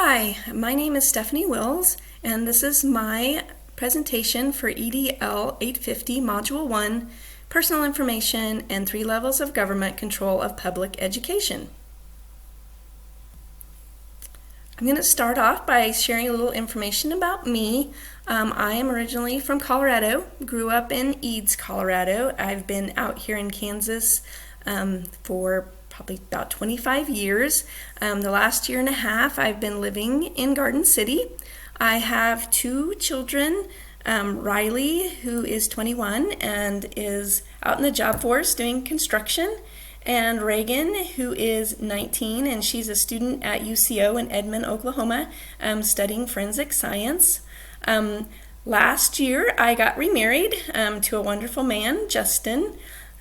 Hi, my name is Stephanie Wills, and this is my presentation for EDL 850 Module 1, Personal Information and 3 Levels of Government Control of Public Education. I'm going to start off by sharing a little information about me. I am originally from Colorado, grew up in Eads, Colorado. I've been out here in Kansas for probably about 25 years. The last year and a half I've been living in Garden City. I have 2 children, Riley, who is 21 and is out in the job force doing construction, and Reagan, who is 19, and she's a student at UCO in Edmond, Oklahoma, studying forensic science. Last year I got remarried to a wonderful man, Justin,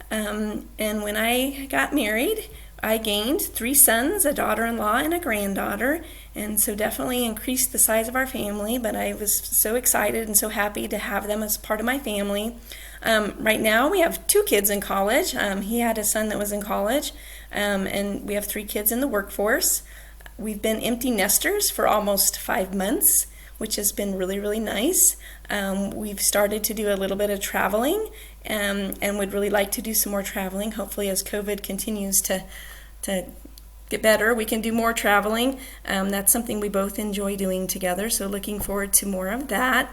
and when I got married I gained 3 sons, a daughter-in-law, and a granddaughter, and so definitely increased the size of our family, but I was so excited and so happy to have them as part of my family. Right now we have 2 kids in college. He had a son that was in college, and we have 3 kids in the workforce. We've been empty nesters for almost 5 months, which has been really, really nice. We've started to do a little bit of traveling and would really like to do some more traveling. Hopefully as COVID continues to get better, we can do more traveling. That's something we both enjoy doing together, so looking forward to more of that.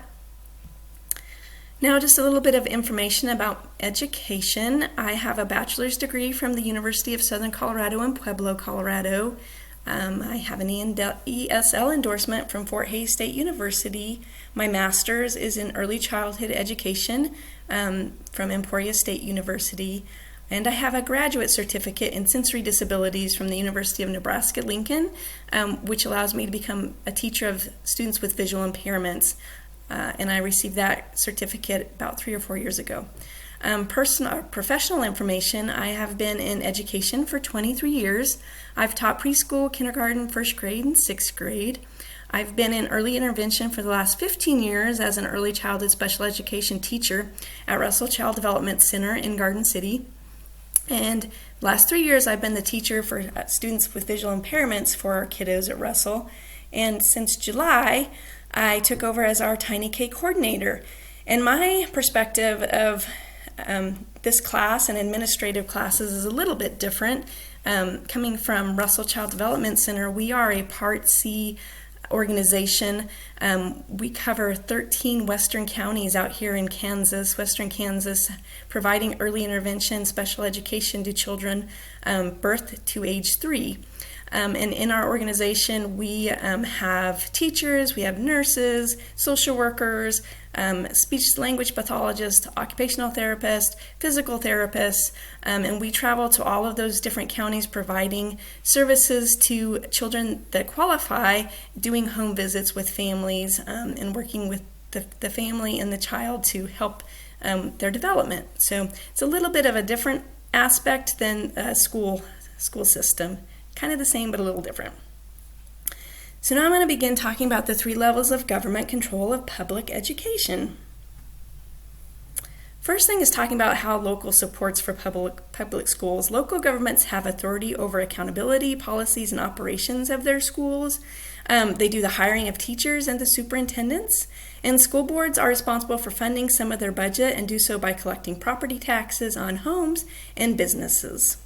Now just a little bit of information about education. I have a bachelor's degree from the University of Southern Colorado in Pueblo, Colorado. I have an ESL endorsement from Fort Hays State University. My master's is in early childhood education from Emporia State University. And I have a graduate certificate in sensory disabilities from the University of Nebraska-Lincoln, which allows me to become a teacher of students with visual impairments. And I received that certificate about 3 or 4 years ago. Professional information, I have been in education for 23 years. I've taught preschool, kindergarten, 1st grade, and 6th grade. I've been in early intervention for the last 15 years as an early childhood special education teacher at Russell Child Development Center in Garden City. And last 3 years I've been the teacher for students with visual impairments for our kiddos at Russell. And since July, I took over as our Tiny K coordinator. And my perspective of this class and administrative classes is a little bit different. Coming from Russell Child Development Center, we are a Part C organization. We cover 13 western counties out here in Kansas, western Kansas, providing early intervention, special education to children birth to age 3. And in our organization, we have teachers, we have nurses, social workers, speech-language pathologists, occupational therapists, physical therapists, and we travel to all of those different counties providing services to children that qualify, doing home visits with families, and working with the family and the child to help their development. So it's a little bit of a different aspect than a school system. Kind of the same, but a little different. So now I'm going to begin talking about the 3 levels of government control of public education. First thing is talking about how local supports for public schools. Local governments have authority over accountability, policies, and operations of their schools. They do the hiring of teachers and the superintendents. And school boards are responsible for funding some of their budget and do so by collecting property taxes on homes and businesses.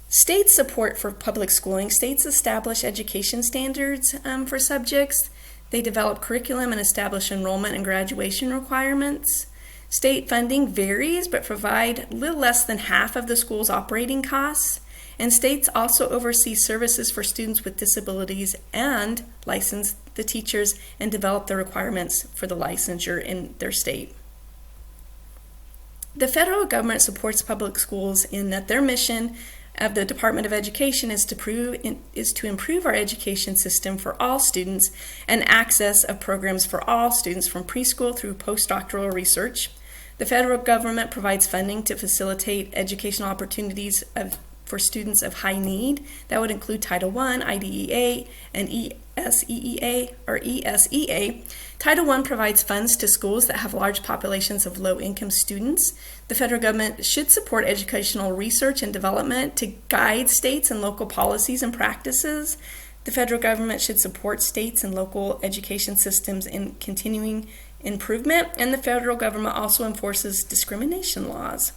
State support for public schooling. States establish education standards for subjects. They develop curriculum and establish enrollment and graduation requirements. State funding varies but provide a little less than half of the school's operating costs. And states also oversee services for students with disabilities and license the teachers and develop the requirements for the licensure in their state. The federal government supports public schools in that their mission of the Department of Education is to improve our education system for all students and access of programs for all students from preschool through postdoctoral research. The federal government provides funding to facilitate educational opportunities for students of high need. That would include Title I, IDEA, and ESEA. Title I provides funds to schools that have large populations of low-income students. The federal government should support educational research and development to guide states and local policies and practices. The federal government should support states and local education systems in continuing improvement, and the federal government also enforces discrimination laws.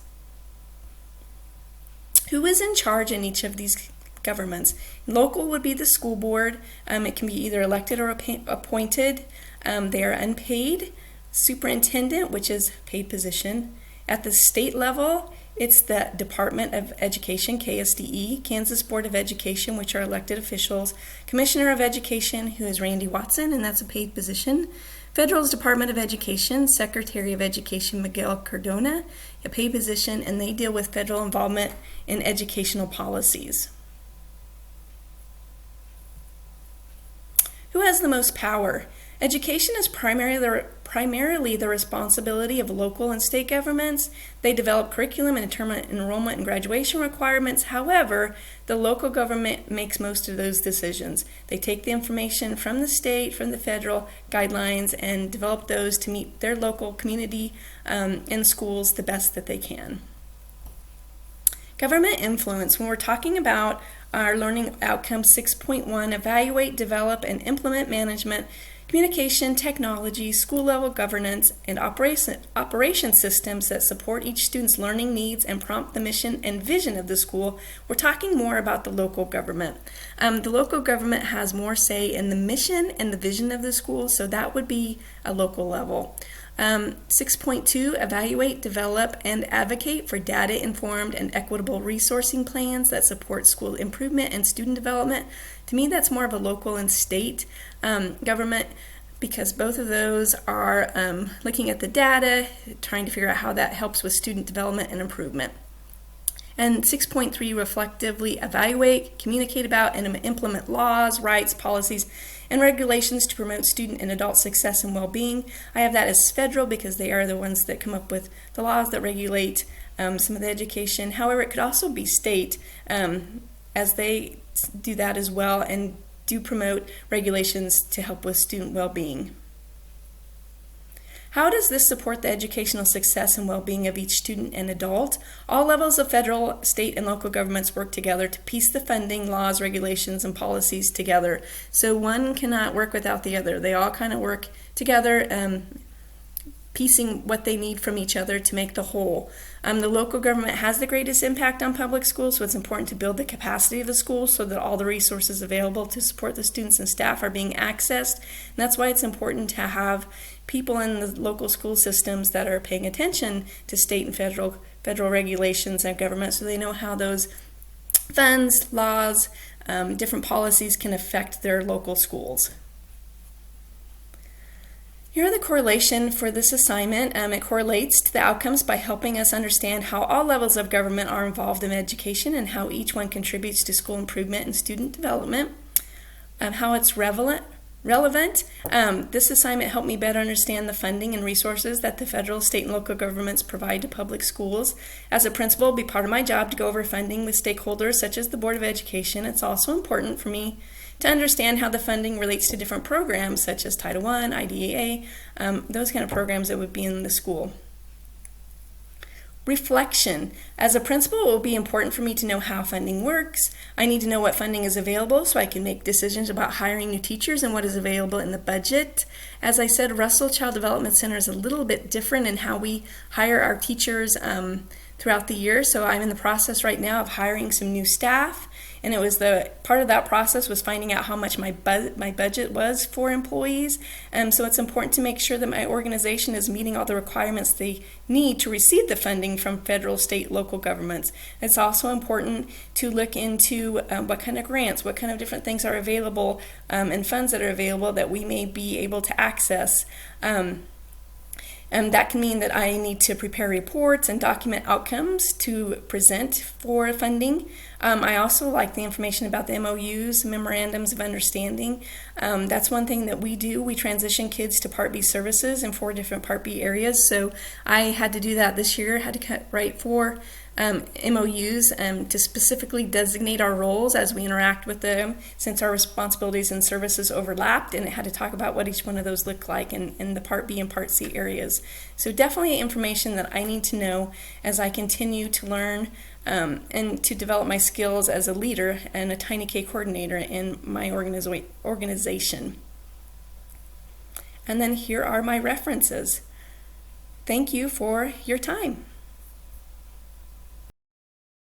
Who is in charge in each of these governments? Local would be the school board. It can be either elected or appointed. They are unpaid. Superintendent, which is paid position. At the state level, it's the Department of Education, KSDE, Kansas Board of Education, which are elected officials. Commissioner of Education, who is Randy Watson, and that's a paid position. Federal's Department of Education, Secretary of Education Miguel Cardona, a paid position, and they deal with federal involvement in educational policies. Who has the most power? Education is primarily the responsibility of local and state governments. They develop curriculum and determine enrollment and graduation requirements. However, the local government makes most of those decisions. They take the information from the state, from the federal guidelines, and develop those to meet their local community and schools the best that they can. Government influence. When we're talking about our learning outcomes 6.1, evaluate, develop, and implement management, communication, technology, school-level governance, and operation systems that support each student's learning needs and prompt the mission and vision of the school. We're talking more about the local government. The local government has more say in the mission and the vision of the school, so that would be a local level. 6.2, evaluate, develop, and advocate for data-informed and equitable resourcing plans that support school improvement and student development. To me, that's more of a local and state government, because both of those are looking at the data, trying to figure out how that helps with student development and improvement. And 6.3, reflectively evaluate, communicate about, and implement laws, rights, policies, and regulations to promote student and adult success and well-being. I have that as federal because they are the ones that come up with the laws that regulate some of the education. However, it could also be state as they do that as well and do promote regulations to help with student well-being. How does this support the educational success and well-being of each student and adult? All levels of federal, state, and local governments work together to piece the funding, laws, regulations, and policies together. So one cannot work without the other. They all kind of work together, piecing what they need from each other to make the whole. The local government has the greatest impact on public schools, so it's important to build the capacity of the school so that all the resources available to support the students and staff are being accessed. And that's why it's important to have people in the local school systems that are paying attention to state and federal regulations and government, so they know how those funds, laws, different policies can affect their local schools. Here are the correlation for this assignment. It correlates to the outcomes by helping us understand how all levels of government are involved in education and how each one contributes to school improvement and student development. How it's relevant. This assignment helped me better understand the funding and resources that the federal, state, and local governments provide to public schools. As a principal, it'll be part of my job to go over funding with stakeholders such as the Board of Education. It's also important for me to understand how the funding relates to different programs such as Title I, IDEA, those kind of programs that would be in the school. Reflection. As a principal, it will be important for me to know how funding works. I need to know what funding is available so I can make decisions about hiring new teachers and what is available in the budget. As I said, Russell Child Development Center is a little bit different in how we hire our teachers throughout the year. So I'm in the process right now of hiring some new staff. And it was part of that process was finding out how much my budget was for employees. So it's important to make sure that my organization is meeting all the requirements they need to receive the funding from federal, state, local governments. It's also important to look into what kind of grants, what kind of different things are available and funds that are available that we may be able to access. And that can mean that I need to prepare reports and document outcomes to present for funding. I also like the information about the MOUs, memorandums of understanding. That's one thing that we do. We transition kids to Part B services in 4 different Part B areas. So I had to do that this year. I had to write 4 MOUs to specifically designate our roles as we interact with them, since our responsibilities and services overlapped, and it had to talk about what each one of those looked like in the Part B and Part C areas. So definitely information that I need to know as I continue to learn and to develop my skills as a leader and a Tiny K coordinator in my organization. And then here are my references. Thank you for your time.